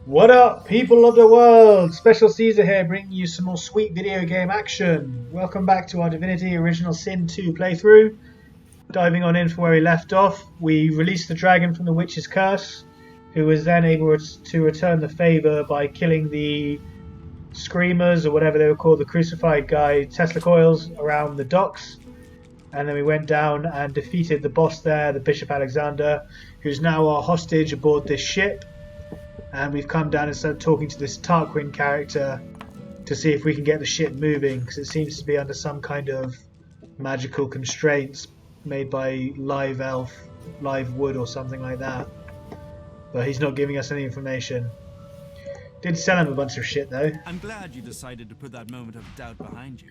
What up, people of the world? Special Caesar here, bringing you some more sweet video game action. Welcome back to our Divinity Original Sin 2 playthrough. Diving on in from where we left off, we released the dragon from the witch's curse, who was then able to return the favour by killing the screamers, or whatever they were called, the crucified guy, Tesla coils, around the docks. And then we went down and defeated the boss there, the Bishop Alexander, who's now our hostage aboard this ship. And we've come down and started talking to this Tarquin character to see if we can get the ship moving, because it seems to be under some kind of magical constraints made by live wood or something like that. But he's not giving us any information. Did sell him a bunch of shit though. I'm glad you decided to put that moment of doubt behind you.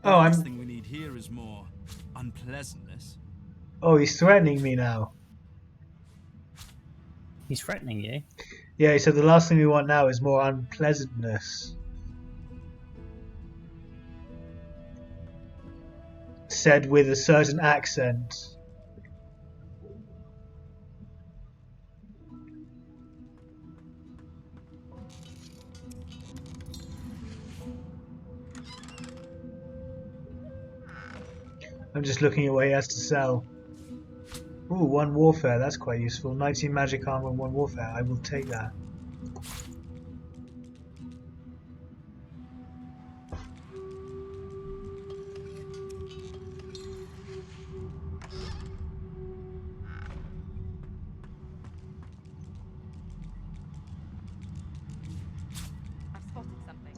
The Oh, last thing we need here is more unpleasantness. Oh, he's threatening me now. He's threatening you? Yeah, he said the last thing we want now is more unpleasantness. Said with a certain accent. I'm just looking at what he has to sell. Ooh, 1 warfare, that's quite useful. 19 magic armor and 1 warfare, I will take that. I've spotted something.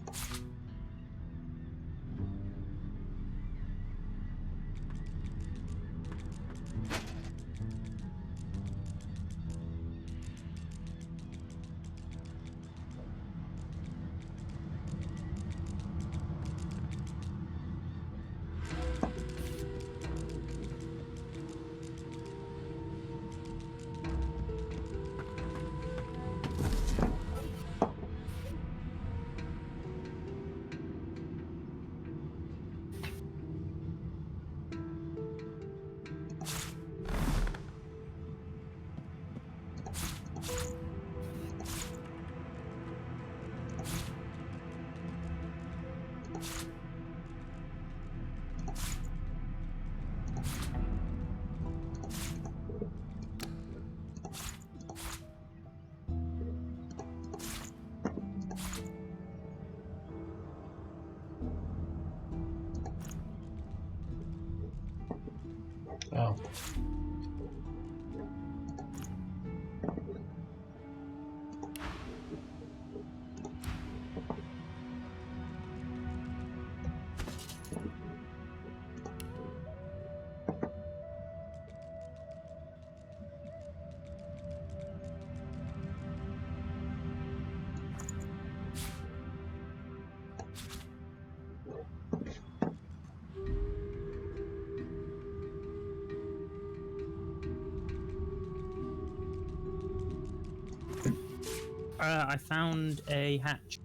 Oh. I found a hatch.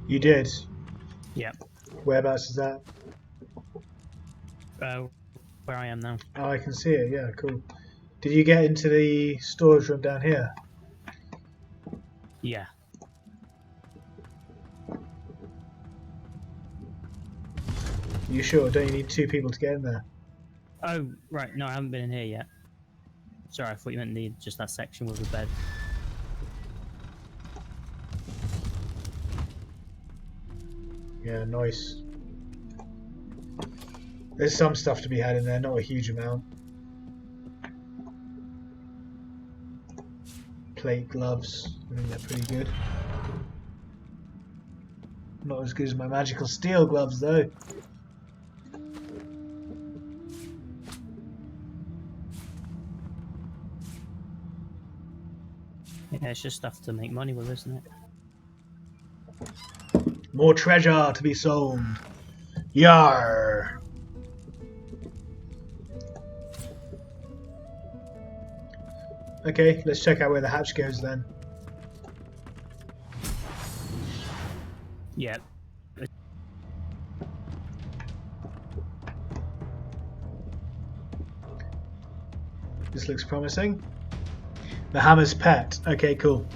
You did? Yep. Whereabouts is that? Where I am now. Oh, I can see it, yeah, cool. Did you get into the storage room down here? Yeah. You sure? Don't you need 2 people to get in there? Oh, right. No, I haven't been in here yet. Sorry, I thought you meant just that section with the bed. Yeah, nice. There's some stuff to be had in there, not a huge amount. Plate gloves, I think they're pretty good. Not as good as my magical steel gloves though. Yeah, it's just stuff to make money with, isn't it? More treasure to be sold. Yar! Okay, let's check out where the hatch goes then. Yeah. This looks promising. The hammer's pet. Okay, cool.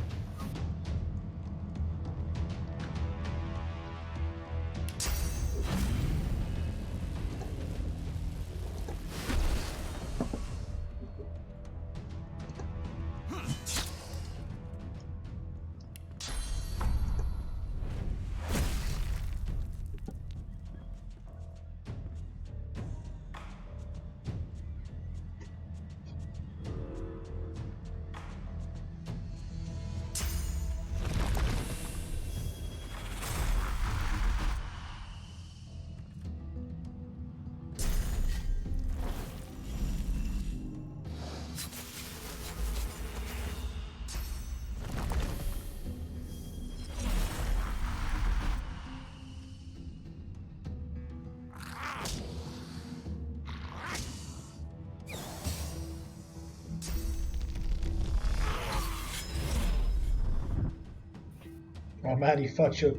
Oh man, you fucked your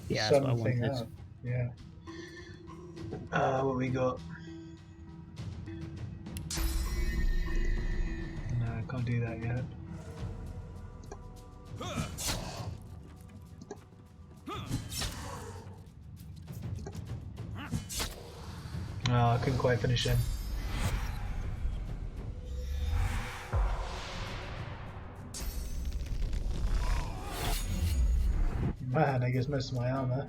Yeah, that's what I something wanted. up. Yeah. What we got? No, I can't do that yet. Oh, I couldn't quite finish him. Man, I guess most of my armor.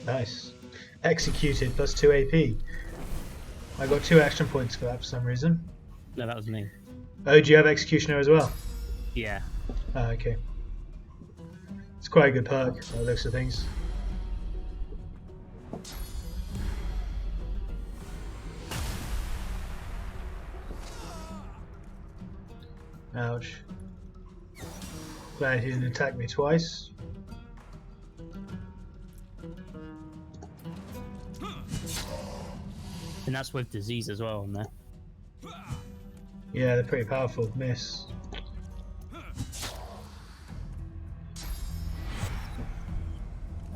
Nice. Executed plus 2 AP. I got 2 action points for that for some reason. No, that was me. Oh, do you have Executioner as well? Yeah. Oh, okay. It's quite a good perk by the looks of things. Ouch. Glad he didn't attack me twice. And that's with disease as well on there. Yeah, they're pretty powerful. Miss.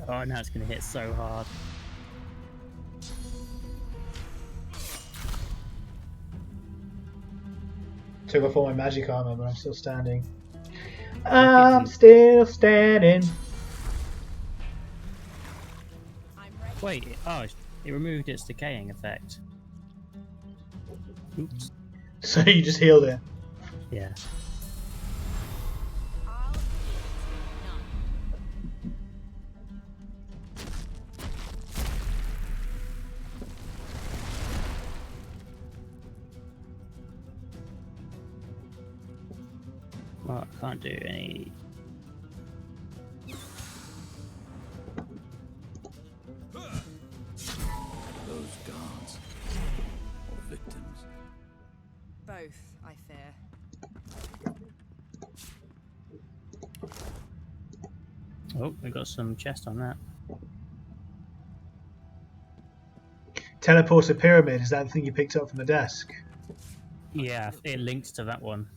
Oh, now it's going to hit so hard. Took off all my magic armor, but I'm still standing. I'm still standing. I'm ready. Wait, oh, it removed its decaying effect. Oops. So you just healed it. Yeah. I'll none. Well, I can't do any. Those guards. Or victims. Both, I fear. Oh, we got some chest on that. Teleporter pyramid, is that the thing you picked up from the desk? Yeah, it links to that one.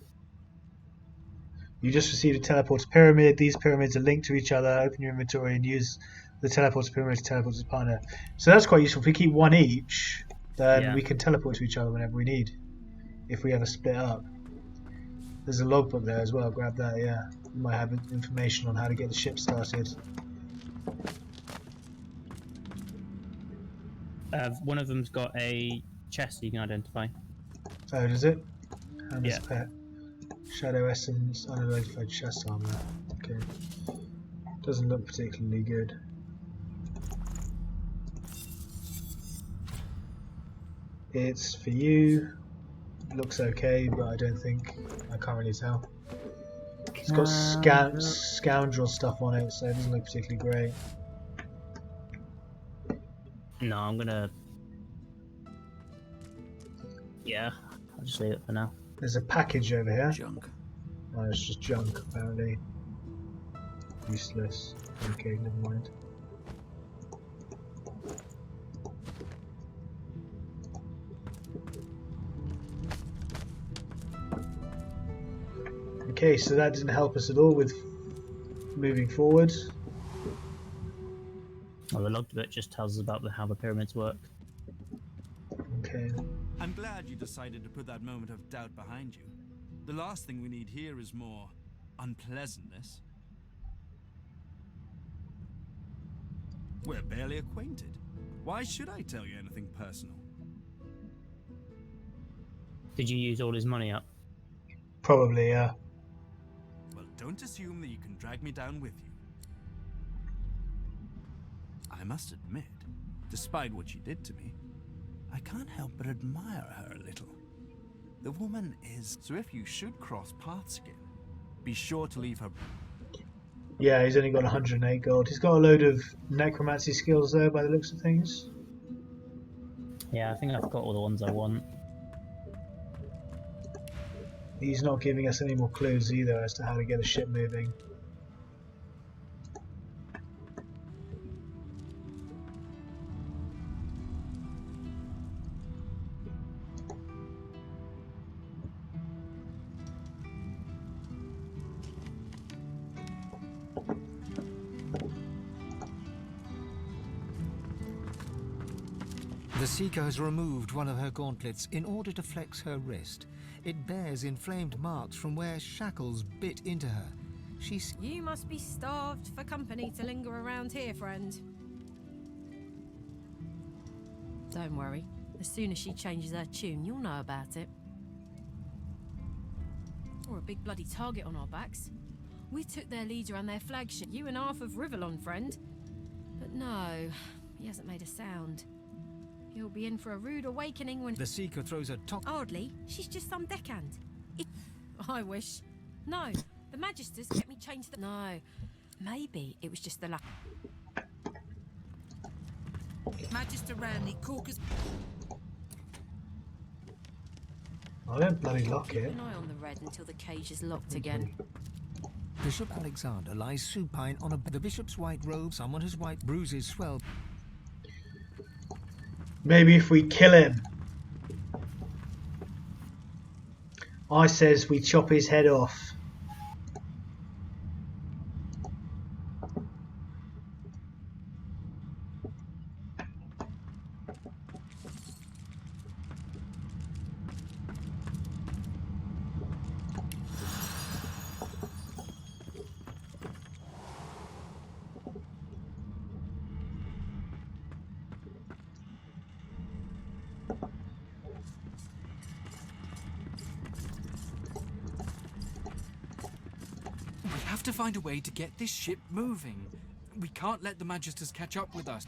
You just received a teleporter pyramid. These pyramids are linked to each other. Open your inventory and use the teleporter pyramid to teleport to the partner. So that's quite useful. If we keep one each, then Yeah. we can teleport to each other whenever we need. If we ever split up. There's a logbook there as well. Grab that, yeah. You might have information on how to get the ship started. One of them's got a chest you can identify. Oh, does it? Hammer's Yeah. pet. Shadow essence, unidentified chest armor. Okay. Doesn't look particularly good. It's for you. Looks okay, but I don't think I can't really tell. It's got scoundrel stuff on it, so it doesn't look particularly great. No, I'm gonna. Yeah, I'll just leave it for now. There's a package over here. Junk. Oh, it's just junk, apparently. Useless. Okay, never mind. Okay, so that didn't help us at all with moving forward. Well, the log bit just tells us about how the pyramids work. Okay. I'm glad you decided to put that moment of doubt behind you. The last thing we need here is more unpleasantness. We're barely acquainted. Why should I tell you anything personal? Did you use all his money up? Probably, yeah. Well, don't assume that you can drag me down with you. I must admit, despite what she did to me, I can't help but admire her a little. The woman is... So if you should cross paths again, be sure to leave her... Yeah, he's only got 108 gold. He's got a load of necromancy skills there by the looks of things. Yeah, I think I've got all the ones I want. He's not giving us any more clues either as to how to get the ship moving. The Seeker has removed one of her gauntlets in order to flex her wrist. It bears inflamed marks from where shackles bit into her. You must be starved for company to linger around here, friend. Don't worry. As soon as she changes her tune, you'll know about it. We're a big bloody target on our backs. We took their leader and their flagship, you and half of Rivalon, friend. But no, he hasn't made a sound. He'll be in for a rude awakening when... The Seeker throws a top... Hardly. She's just some deckhand. I wish. No, the Magisters kept me chained to the... No, maybe it was just the luck. Magister Randy, Caucus... I don't bloody lock Keep it. an eye on the red until the cage is locked again. Bishop Alexander lies supine on the bishop's white robe. Someone has white bruises swell. Maybe if we kill him. I says we chop his head off. We have to find a way to get this ship moving. We can't let the Magisters catch up with us.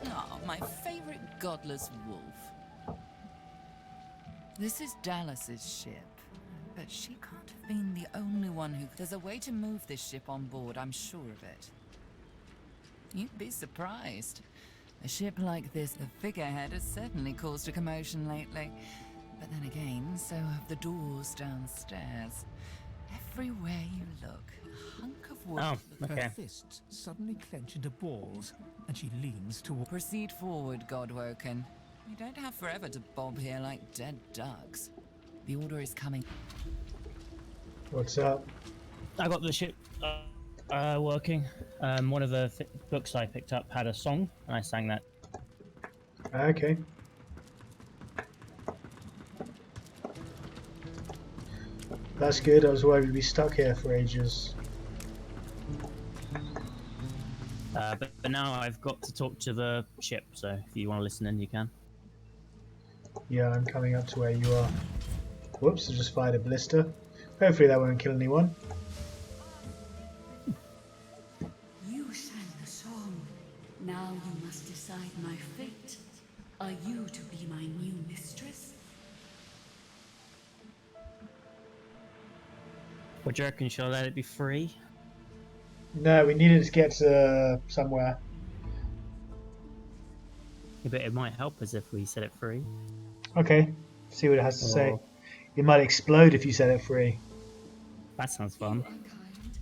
Oh, my favorite godless wolf. This is Dallas's ship, but she can't have been the only one who... There's a way to move this ship on board, I'm sure of it. You'd be surprised. A ship like this, the figurehead has certainly caused a commotion lately. But then again, so have the doors downstairs. Everywhere you look, a hunk of wood... Oh, okay. Her fists suddenly clench into balls, and she leans toward... Proceed forward, Godwoken. We don't have forever to bob here like dead ducks. The order is coming. What's up? I got the ship working. One of the books I picked up had a song, and I sang that. Okay. That's good. I was worried we'd be stuck here for ages. But now I've got to talk to the ship, so if you want to listen in, you can. Yeah, I'm coming up to where you are. Whoops, I just fired a blister. Hopefully that won't kill anyone. You sang the song. Now you must decide my fate. Are you to be my new mistress? What do you reckon? Shall I let it be free? No, we needed to get to somewhere. Yeah, but it might help us if we set it free. Okay, see what it has to say. Oh. It might explode if you set it free. That sounds You fun. are kind,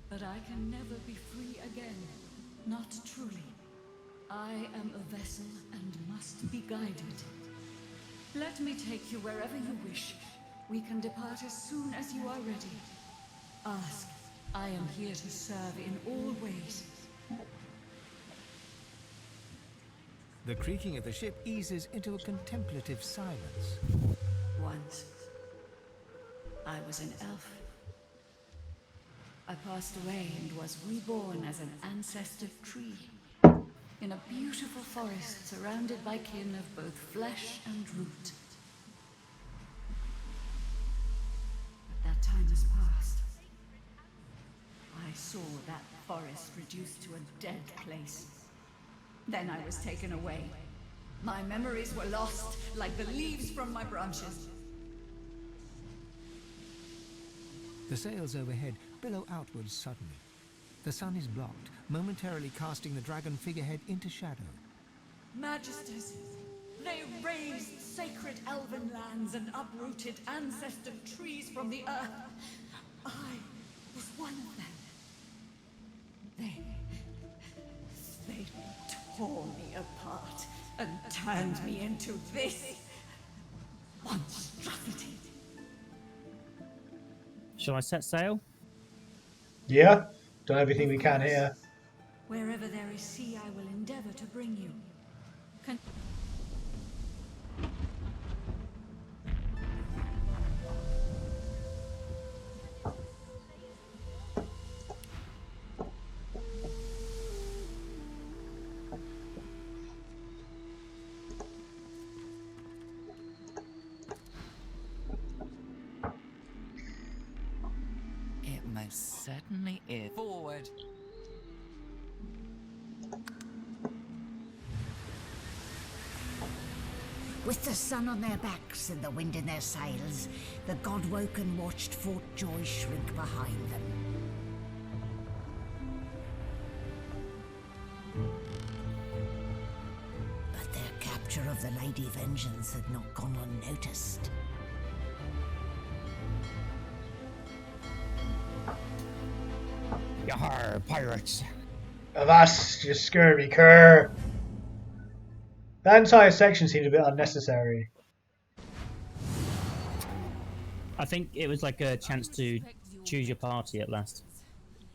but I can never be free again. Not truly. I am a vessel and must be guided. Let me take you wherever you wish. We can depart as soon as you are ready. Ask. I am here to serve in all ways. The creaking of the ship eases into a contemplative silence. Once, I was an elf. I passed away and was reborn as an ancestor tree. In a beautiful forest surrounded by kin of both flesh and root. But that time has passed. I saw that forest reduced to a dead place. Then I was taken away. My memories were lost, like the leaves from my branches. The sails overhead billow outwards suddenly. The sun is blocked, momentarily casting the dragon figurehead into shadow. Majesties, they razed sacred elven lands and uprooted ancestor trees from the earth. I was one of them. They tore me apart and turned me into this monstrosity. Shall I set sail? Yeah, done everything we can here. Wherever there is sea, I will endeavor to bring you. It most certainly is. Forward. With the sun on their backs and the wind in their sails, the Godwoken watched Fort Joy shrink behind them. But their capture of the Lady Vengeance had not gone unnoticed. Yar, pirates! Avast, you scurvy cur! That entire section seemed a bit unnecessary. I think it was like a chance to choose your party at last.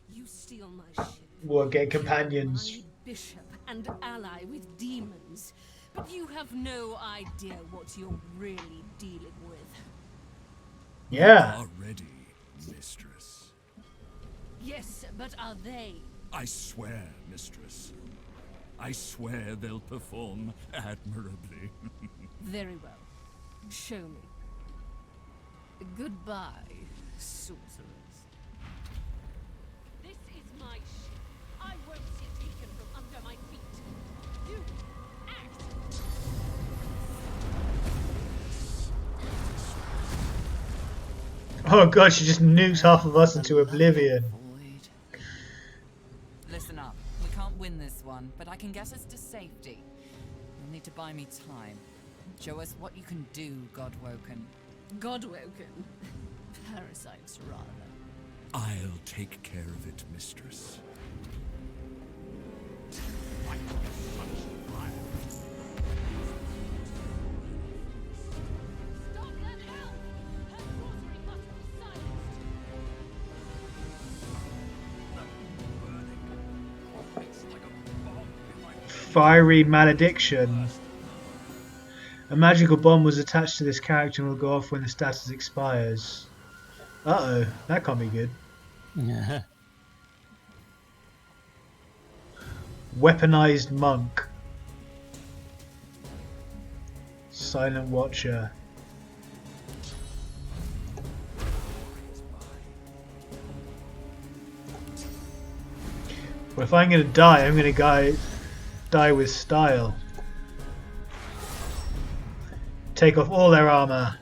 You steal my ship. What, get companions? My bishop and ally with demons. But you have no idea what you're really dealing with. Yeah. Are ready, mistress. Yes, but are they? I swear, mistress. I swear they'll perform admirably. Very well. Show me. Goodbye, sorcerers. This is my ship. I won't see it taken from under my feet. You act! Oh god, she just nukes half of us into oblivion. Listen up. We can't win this one, but I can get us to safety. You'll need to buy me time. Show us what you can do, Godwoken. Godwoken? Parasites, rather. I'll take care of it, mistress. Stop that hell! Her sorcery must be silenced. Fiery malediction. A magical bomb was attached to this character and will go off when the status expires. Uh-oh, that can't be good. Weaponized monk. Silent watcher. Well, if I'm gonna die, I'm gonna die with style. Take off all their armor.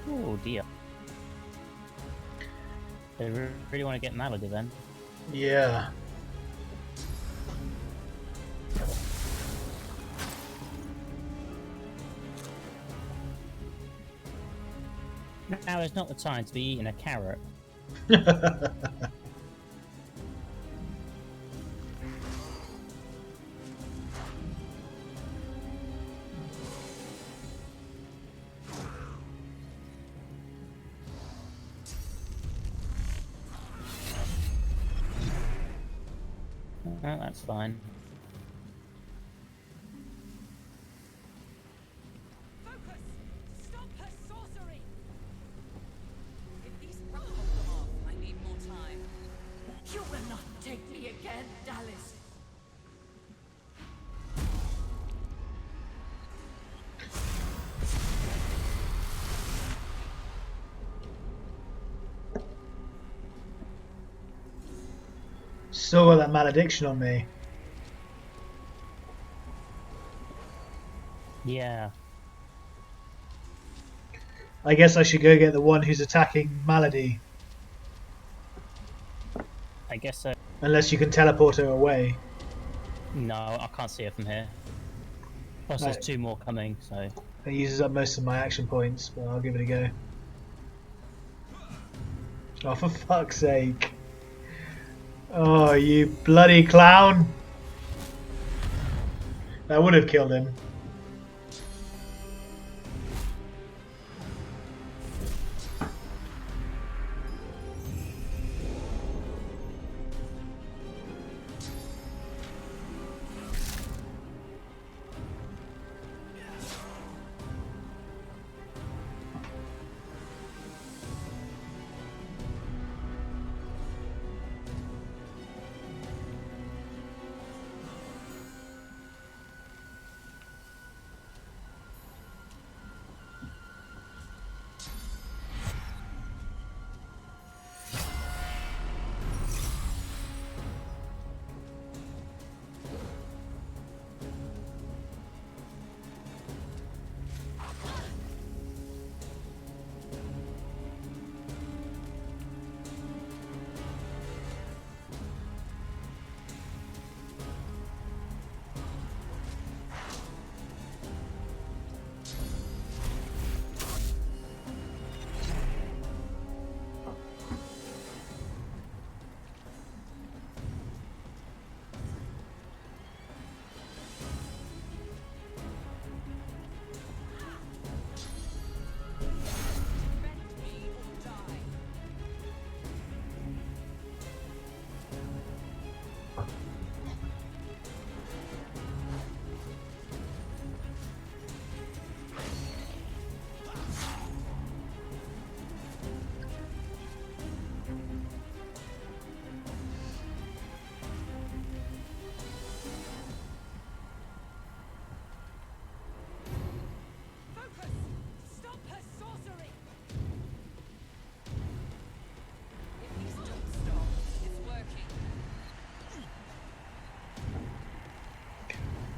Oh dear. They really want to get Malady then. Yeah. Now is not the time to be eating a carrot. Oh, that's fine. Focus! Stop her sorcery! If these hold them off, I need more time. You will not take me again, Dallas. Still got that malediction on me. Yeah. I guess I should go get the one who's attacking Malady. I guess so. Unless you can teleport her away. No, I can't see her from here. Plus, Right. there's 2 more coming, so. It uses up most of my action points, but I'll give it a go. Oh, for fuck's sake. Oh, you bloody clown. That would have killed him.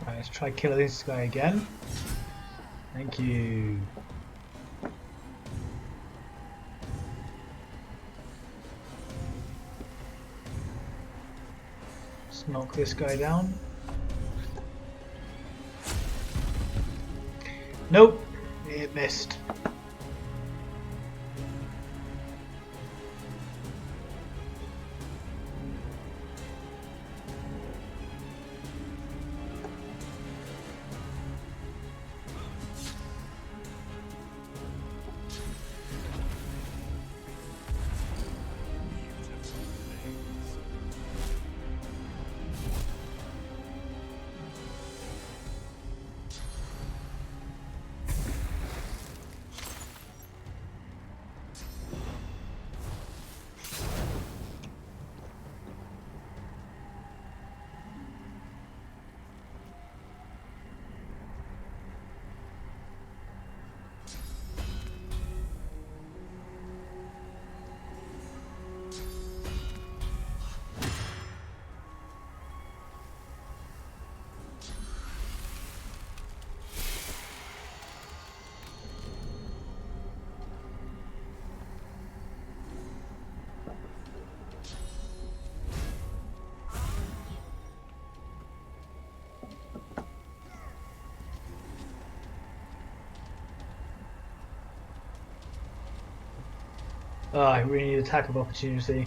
Let's try killing this guy again. Thank you. Let's knock this guy down. Nope, it missed. Oh, I really need attack of opportunity.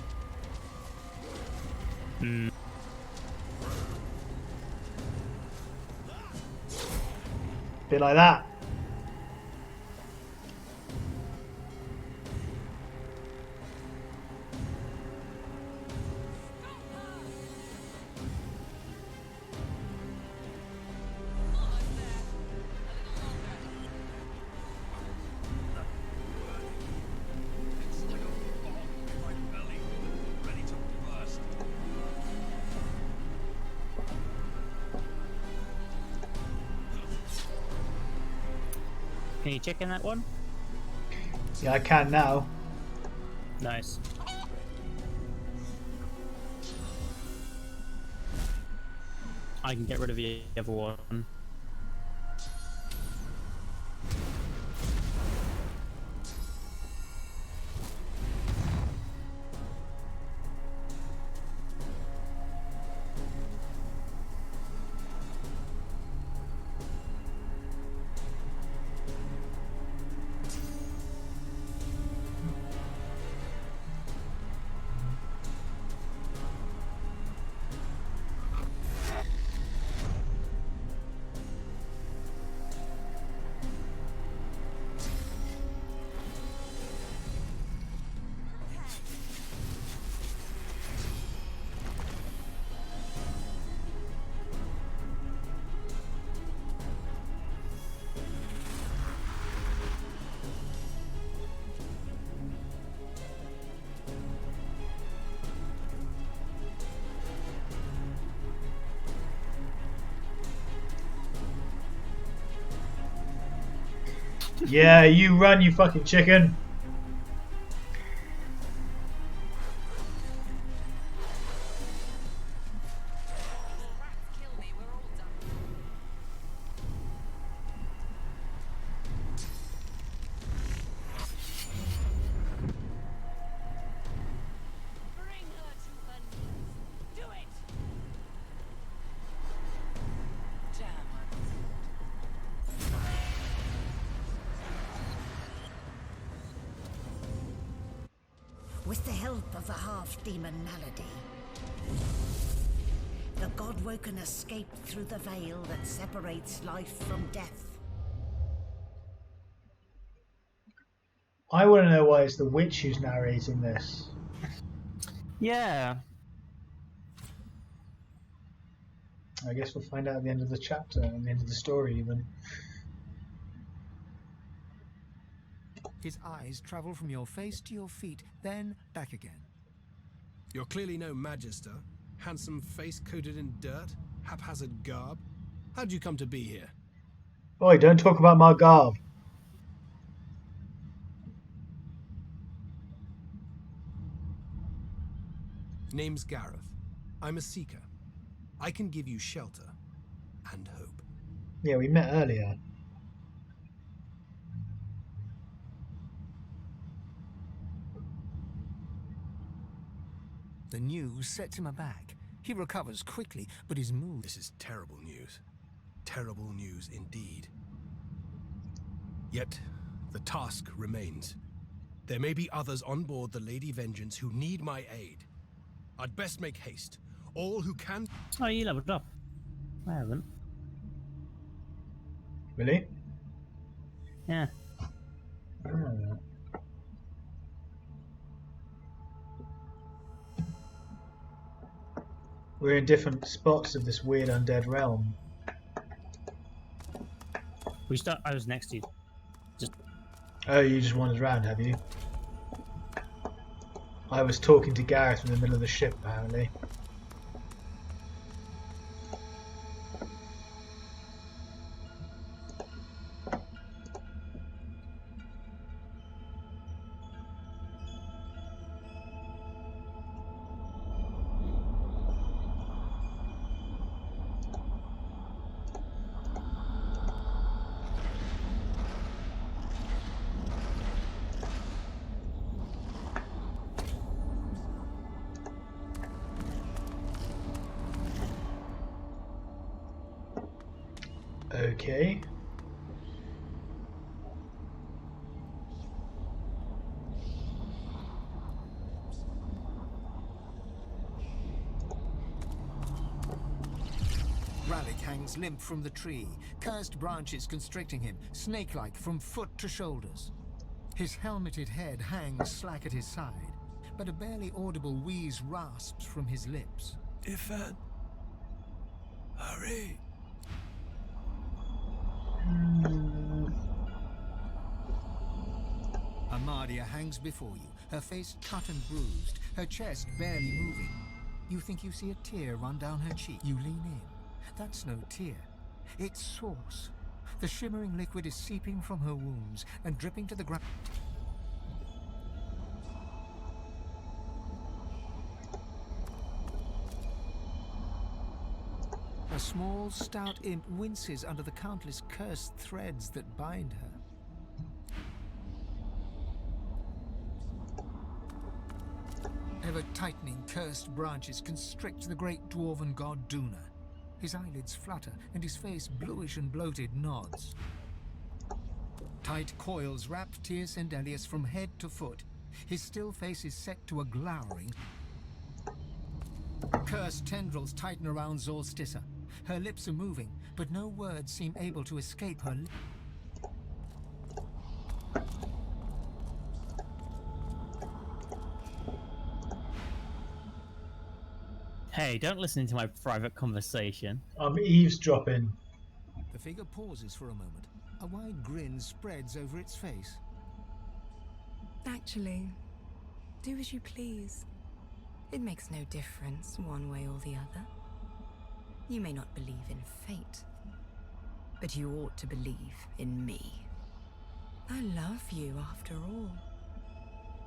Bit like that. Can you check in that one? Yeah, I can now. Nice. I can get rid of the other one. Yeah, you run, you fucking chicken. With the help of the half-demon malady, the Godwoken escaped through the veil that separates life from death. I want to know why it's the witch who's narrating this. Yeah. I guess we'll find out at the end of the chapter, at the end of the story even. His eyes travel from your face to your feet, then back again. You're clearly no magister. Handsome face coated in dirt, haphazard garb. How'd you come to be here? Oi, don't talk about my garb. Name's Gareth. I'm a seeker. I can give you shelter and hope. Yeah, we met earlier. The news sets him aback. He recovers quickly, but his mood... This is terrible news. Terrible news indeed. Yet, the task remains. There may be others on board the Lady Vengeance who need my aid. I'd best make haste. All who can... Oh, you leveled up. I haven't. Really? Yeah. Oh. We're in different spots of this weird undead realm. I was next to you. Oh, you just wandered around, have you? I was talking to Gareth in the middle of the ship, apparently. Okay. Ralik hangs limp from the tree, cursed branches constricting him, snake-like from foot to shoulders. His helmeted head hangs slack at his side, but a barely audible wheeze rasps from his lips. Ifan, hurry. Amadia hangs before you, her face cut and bruised, her chest barely moving. You think you see a tear run down her cheek. You lean in. That's no tear. It's sauce. The shimmering liquid is seeping from her wounds and dripping to the ground. A small, stout imp winces under the countless cursed threads that bind her. Ever-tightening cursed branches constrict the great dwarven god Duna. His eyelids flutter, and his face, bluish and bloated, nods. Tight coils wrap Tyr's Endelius from head to foot. His still face is set to a glowering. Cursed tendrils tighten around Zolstissa. Her lips are moving, but no words seem able to escape her lips. Hey, don't listen to my private conversation. I'm eavesdropping. The figure pauses for a moment. A wide grin spreads over its face. Actually, do as you please. It makes no difference one way or the other. You may not believe in fate, but you ought to believe in me. I love you after all.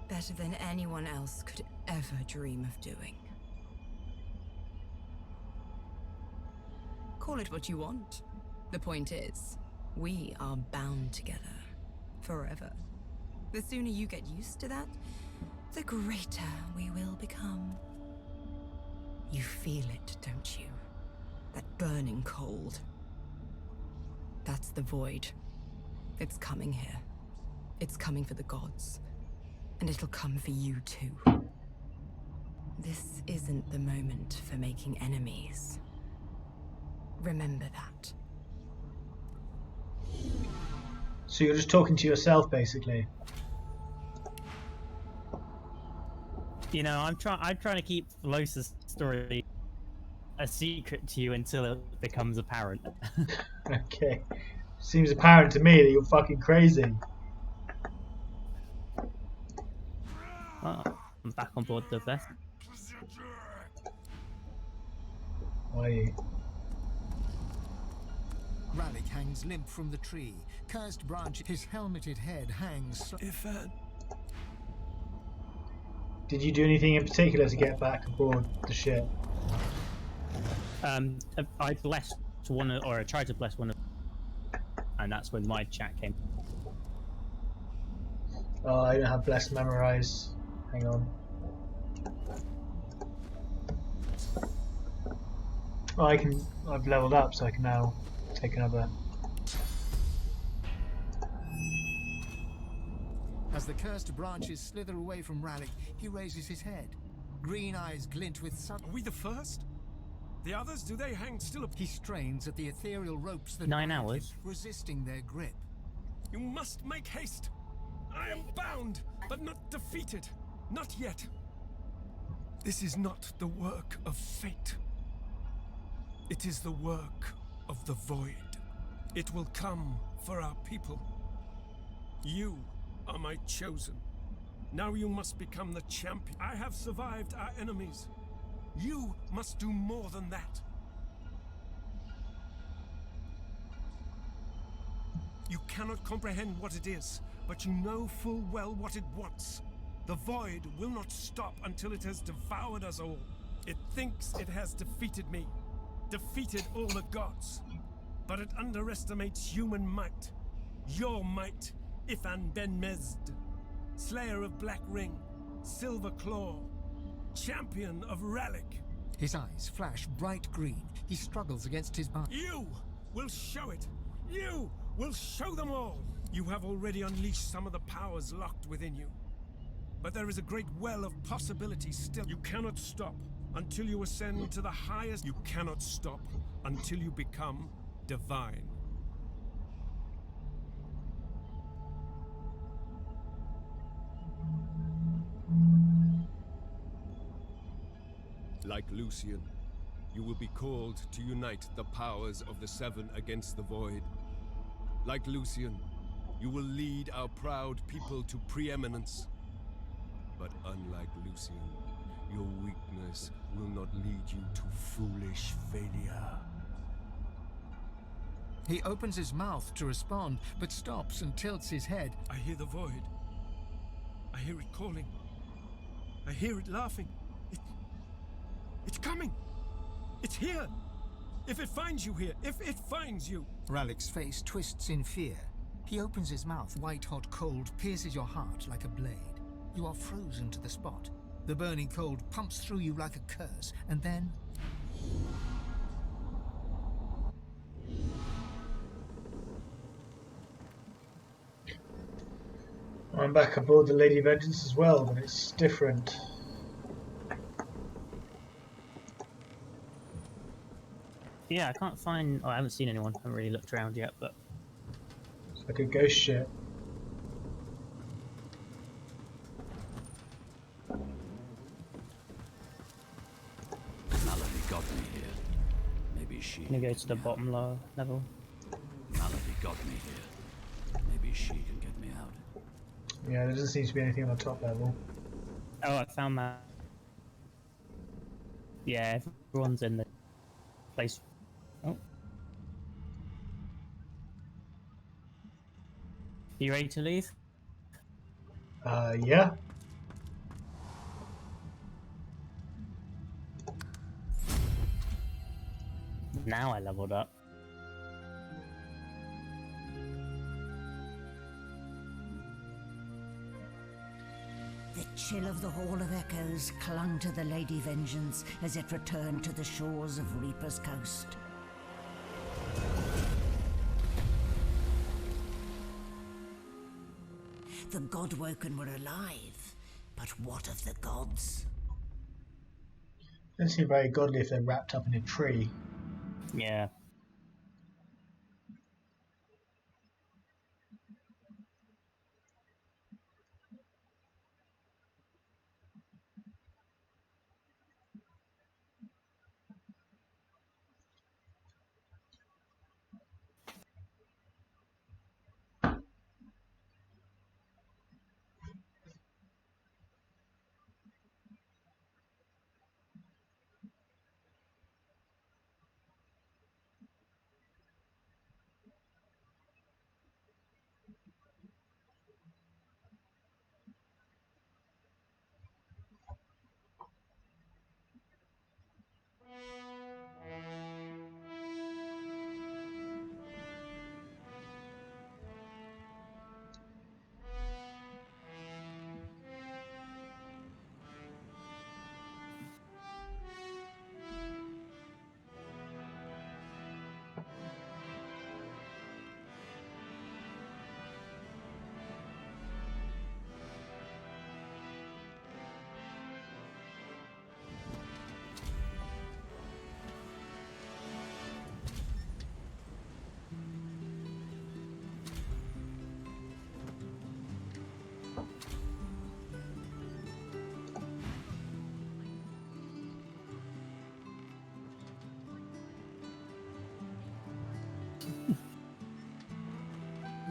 Better than anyone else could ever dream of doing. Call it what you want. The point is, we are bound together. Forever. The sooner you get used to that, the greater we will become. You feel it, don't you? That burning cold. That's the void. It's coming here. It's coming for the gods. And it'll come for you too. This isn't the moment for making enemies. Remember that. So you're just talking to yourself, basically. You know, I'm trying to keep Losa's story a secret to you until it becomes apparent. Okay. Seems apparent to me that you're fucking crazy. Oh, I'm back on board the vest. Why are you? Ralik hangs limp from the tree, cursed branch. His helmeted head hangs. Ifan. Did you do anything in particular to get back aboard the ship? I blessed one, or I tried to bless one of, and that's when my chat came. Oh, I don't have blessed memorize. Hang on. Oh, I've leveled up, so I can now take another. As the cursed branches slither away from Ralik, he raises his head. Green eyes glint with sudden. Are we the first? The others, do they hang still? He strains at the ethereal ropes that 9 bind him, hours. resisting their grip. You must make haste. I am bound, but not defeated. Not yet. This is not the work of fate. It is the work of the void. It will come for our people. You are my chosen. Now you must become the champion. I have survived our enemies. You must do more than that. You cannot comprehend what it is, but you know full well what it wants. The void will not stop until it has devoured us all. It thinks it has defeated me, defeated all the gods, but it underestimates human might. Your might, Ifan Ben Mezd, Slayer of Black Ring, Silver Claw, Champion of Ralik. His eyes flash bright green. He struggles against his bind. You will show it. You will show them all. You have already unleashed some of the powers locked within you. But there is a great well of possibilities still. You cannot stop. until you ascend to the highest. You cannot stop until you become divine. Like Lucian, you will be called to unite the powers of the Seven against the Void. Like Lucian, you will lead our proud people to preeminence. But unlike Lucian, your weakness will not lead you to foolish failure. He opens his mouth to respond, but stops and tilts his head. I hear the Void. I hear it calling. I hear it laughing. It's coming! It's here! If it finds you here, if it finds you! Ralik's face twists in fear. He opens his mouth. White-hot cold pierces your heart like a blade. You are frozen to the spot. The burning cold pumps through you like a curse, and then... I'm back aboard the Lady Vengeance as well, but it's different. Yeah, I can't find... Oh, I haven't seen anyone. I haven't really looked around yet, but... It's like a ghost ship. Malady got me here. Maybe she... Can you go to the bottom level? Malady got me here. Maybe she can get me out. Yeah, there doesn't seem to be anything on the top level. Oh, I found that. Yeah, everyone's in the place. Oh. You ready to leave? Yeah. Now I leveled up. The chill of the Hall of Echoes clung to the Lady Vengeance as it returned to the shores of Reaper's Coast. The Godwoken were alive, but what of the gods? Doesn't seem very godly if they're wrapped up in a tree. Yeah.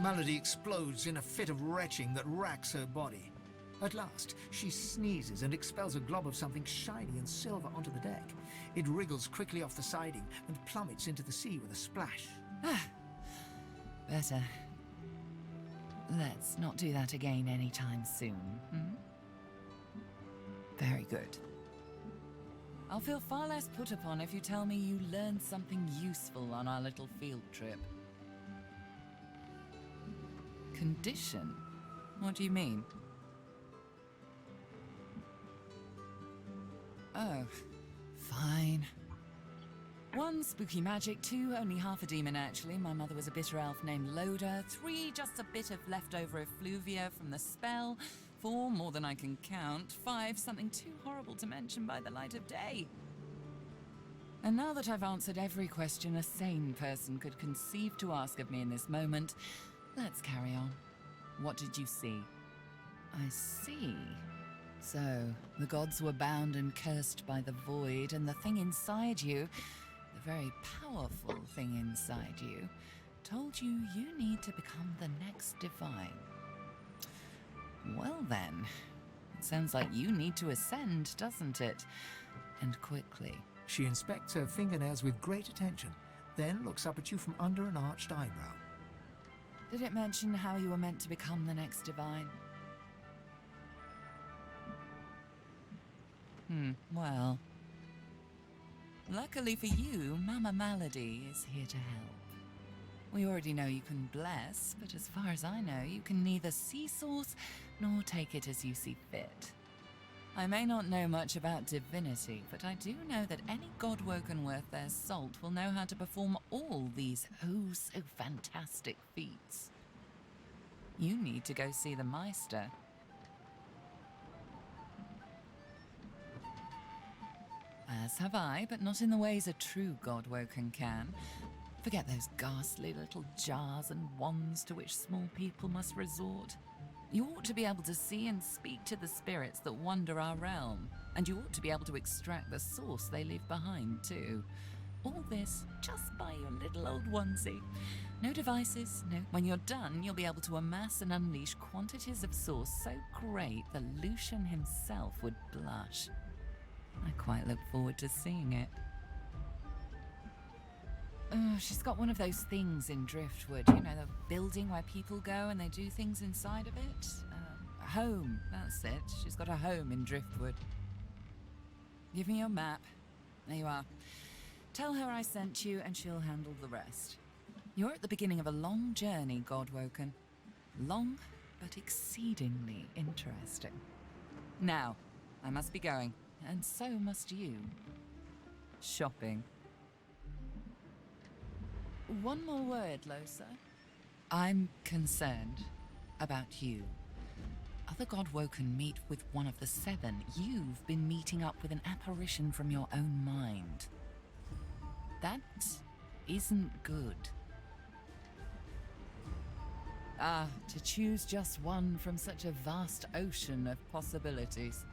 Malady explodes in a fit of retching that racks her body. At last, she sneezes and expels a glob of something shiny and silver onto the deck. It wriggles quickly off the siding and plummets into the sea with a splash. Better. Let's not do that again anytime soon, hmm? Very good. I'll feel far less put upon if you tell me you learned something useful on our little field trip. Condition? What do you mean? Oh, fine. 1, spooky magic. 2, only half a demon actually. My mother was a bitter elf named Loda. 3, just a bit of leftover effluvia from the spell. 4, more than I can count. 5, something too horrible to mention by the light of day. And now that I've answered every question a sane person could conceive to ask of me in this moment, let's carry on. What did you see? I see. So, the gods were bound and cursed by the void, and the thing inside you, the very powerful thing inside you, told you you need to become the next divine. Well then, it sounds like you need to ascend, doesn't it? And quickly. She inspects her fingernails with great attention, then looks up at you from under an arched eyebrow. Did it mention how you were meant to become the next divine? Well. Luckily for you, Mama Malady is here to help. We already know you can bless, but as far as I know, you can neither see source nor take it as you see fit. I may not know much about divinity, but I do know that any Godwoken worth their salt will know how to perform all these oh-so-fantastic feats. You need to go see the Meister. As have I, but not in the ways a true Godwoken can. Forget those ghastly little jars and wands to which small people must resort. You ought to be able to see and speak to the spirits that wander our realm, and you ought to be able to extract the source they leave behind, too. All this just by your little old onesie. No devices, no. When you're done, you'll be able to amass and unleash quantities of source so great that Lucian himself would blush. I quite look forward to seeing it. She's got one of those things in Driftwood, you know, the building where people go and they do things inside of it. A home, that's it. She's got a home in Driftwood. Give me your map. There you are. Tell her I sent you and she'll handle the rest. You're at the beginning of a long journey, Godwoken. Long, but exceedingly interesting. Now, I must be going, and so must you. Shopping. One more word, Losa. I'm concerned about you. Other Godwoken meet with one of the 7. You've been meeting up with an apparition from your own mind. That isn't good. To choose just one from such a vast ocean of possibilities.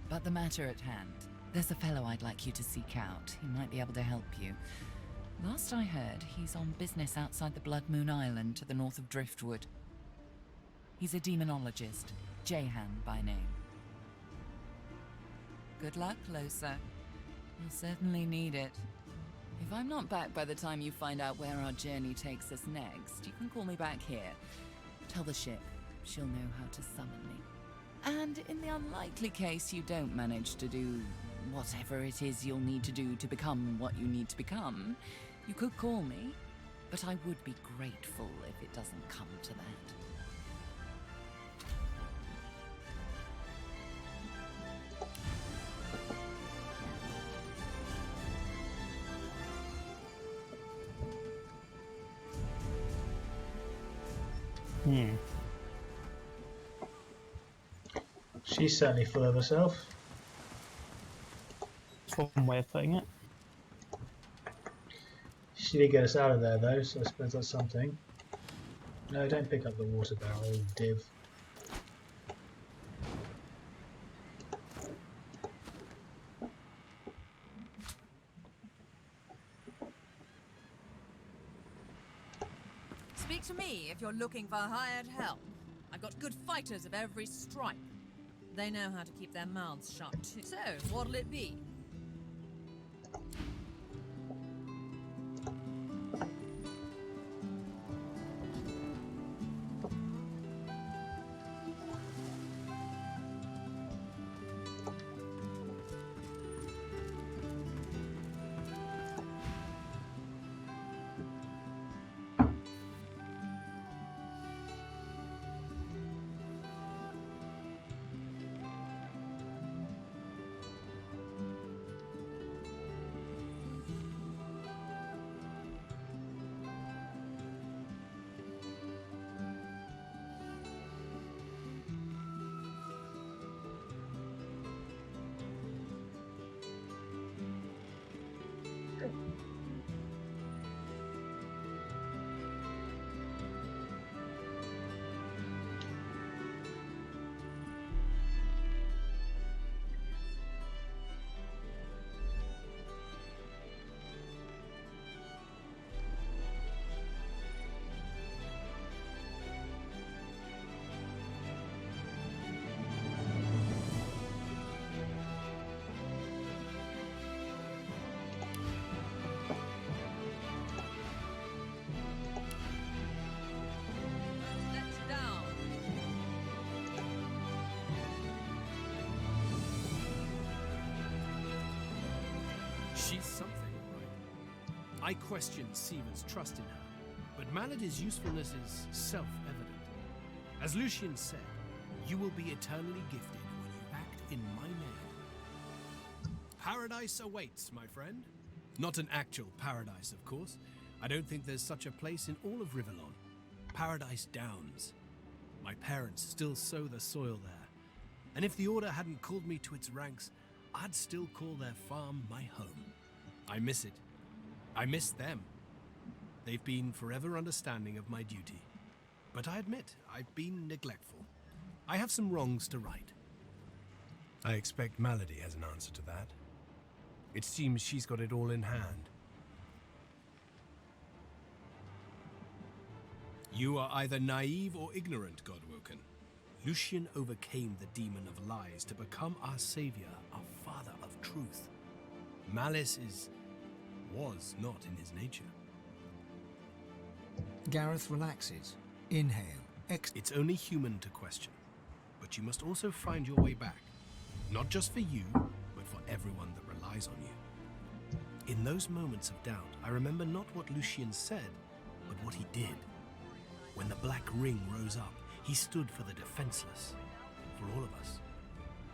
But the matter at hand. There's a fellow I'd like you to seek out. He might be able to help you. Last I heard, he's on business outside the Blood Moon Island to the north of Driftwood. He's a demonologist, Jehan by name. Good luck, Losa. You'll certainly need it. If I'm not back by the time you find out where our journey takes us next, you can call me back here. Tell the ship. She'll know how to summon me. And in the unlikely case you don't manage to do whatever it is you'll need to do to become what you need to become, you could call me, but I would be grateful if it doesn't come to that. She's certainly full of herself. That's one way of putting it. She did get us out of there though, so I suppose that's something. No, don't pick up the water barrel, div. Speak to me if you're looking for hired help. I've got good fighters of every stripe. They know how to keep their mouths shut too. So, what'll it be? She's something, all right. I question Siva's trust in her, but Malady's usefulness is self-evident. As Lucian said, you will be eternally gifted when you act in my name. Paradise awaits, my friend. Not an actual paradise, of course. I don't think there's such a place in all of Rivellon. Paradise Downs. My parents still sow the soil there. And if the Order hadn't called me to its ranks, I'd still call their farm my home. I miss it. I miss them. They've been forever understanding of my duty. But I admit, I've been neglectful. I have some wrongs to right. I expect Malady has an answer to that. It seems she's got it all in hand. You are either naive or ignorant, Godwoken. Lucian overcame the demon of lies to become our savior, our father of truth. Malice was not in his nature. Gareth relaxes. Inhale. It's only human to question. But you must also find your way back. Not just for you, but for everyone that relies on you. In those moments of doubt, I remember not what Lucian said, but what he did. When the Black Ring rose up, he stood for the defenseless. For all of us.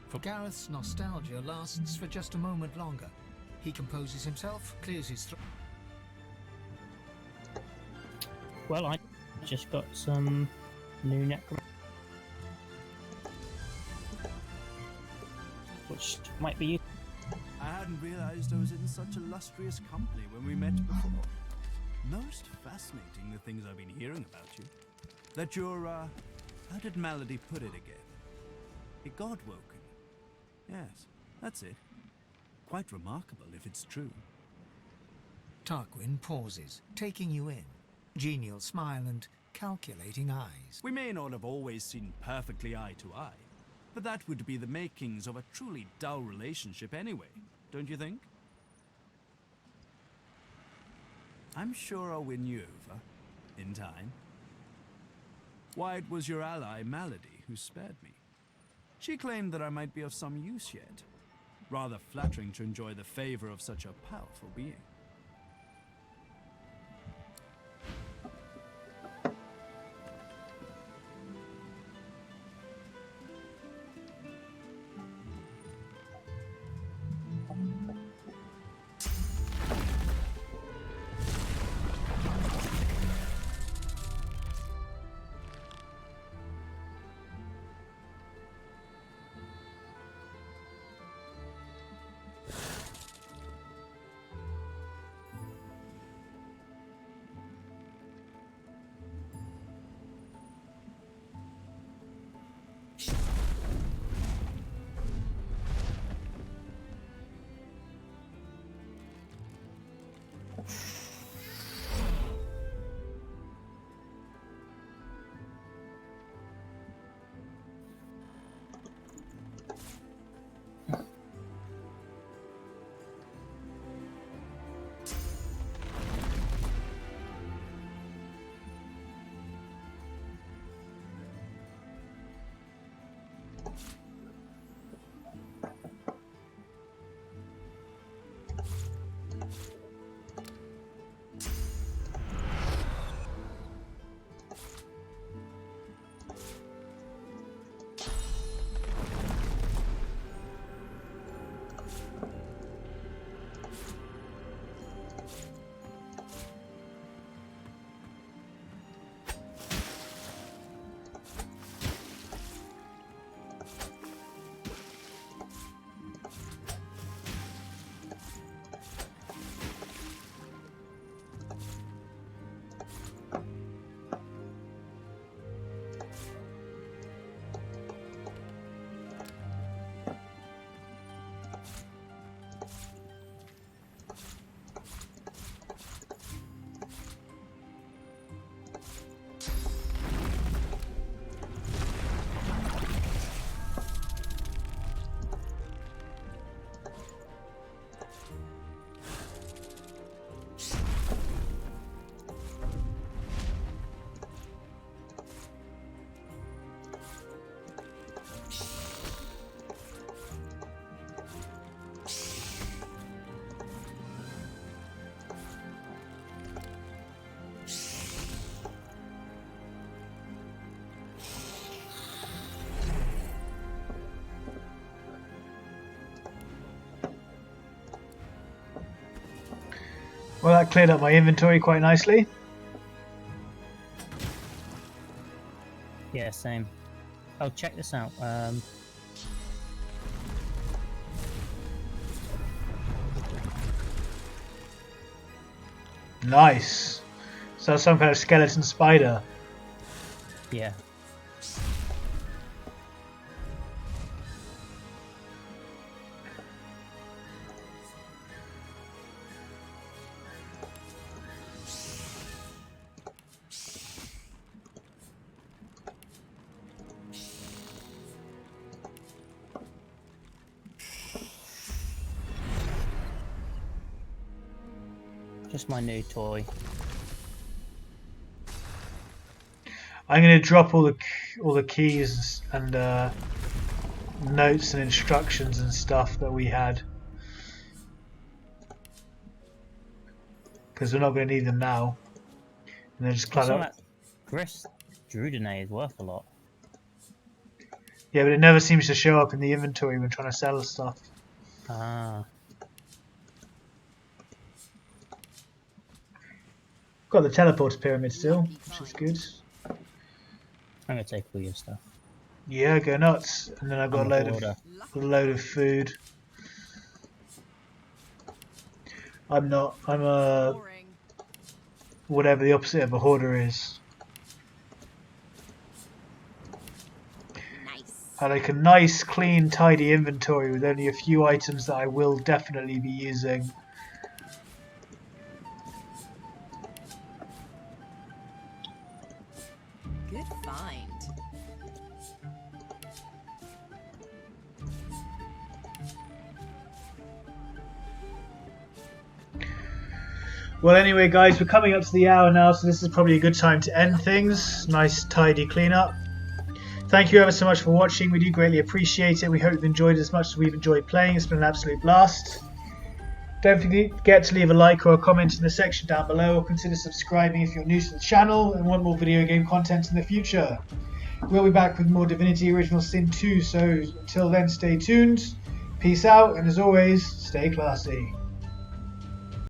For Gareth's nostalgia lasts for just a moment longer. He composes himself, clears his throat. Well, I just got some new necromancy, which might be useful. I hadn't realized I was in such illustrious company when we met before. Most fascinating, the things I've been hearing about you. That you're, how did Malady put it again? A Godwoken. Yes, that's it. Quite remarkable if it's true. Tarquin pauses, taking you in. Genial smile and calculating eyes. We may not have always seen perfectly eye to eye, but that would be the makings of a truly dull relationship anyway, don't you think? I'm sure I'll win you over, in time. Why, it was your ally, Malady, who spared me. She claimed that I might be of some use yet. Rather flattering to enjoy the favor of such a powerful being. Well, that cleared up my inventory quite nicely. Yeah, same. Oh, check this out. Nice. So some kind of skeleton spider. Yeah. Just my new toy. I'm going to drop all the keys and notes and instructions and stuff that we had, because we're not going to need them now. And then just clutter up. Chris Drudene is worth a lot. Yeah, but it never seems to show up in the inventory when trying to sell stuff. Ah. Got the teleporter pyramid still, which is good. I'm gonna take all your stuff. Yeah, go nuts. And then I've got a load of food. I'm a whatever the opposite of a hoarder is. I like a nice, clean, tidy inventory with only a few items that I will definitely be using. Good find. Well, anyway, guys, we're coming up to the hour now, so this is probably a good time to end things. Nice, tidy cleanup. Thank you ever so much for watching. We do greatly appreciate it. We hope you've enjoyed it as much as we've enjoyed playing. It's been an absolute blast. Don't forget to leave a like or a comment in the section down below, or consider subscribing if you're new to the channel and want more video game content in the future. We'll be back with more Divinity Original Sin 2, so until then, stay tuned. Peace out, and as always, stay classy.